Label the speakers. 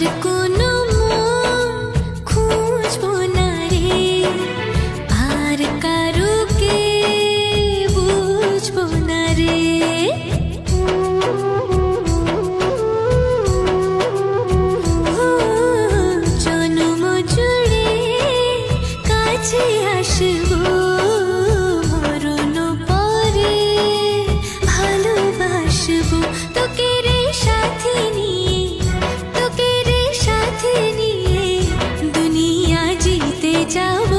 Speaker 1: আর কোনো মন খুঁজবো না রে, আর কারুকে বুঝবো না রে। জন্ম জুড়ে কাছে আসবো, মরণ পরে ভালোবাসবো তোকে রে সাথে নিয়ে, তোকে রে সাথে নিয়ে দুনিয়া জিতে যাও।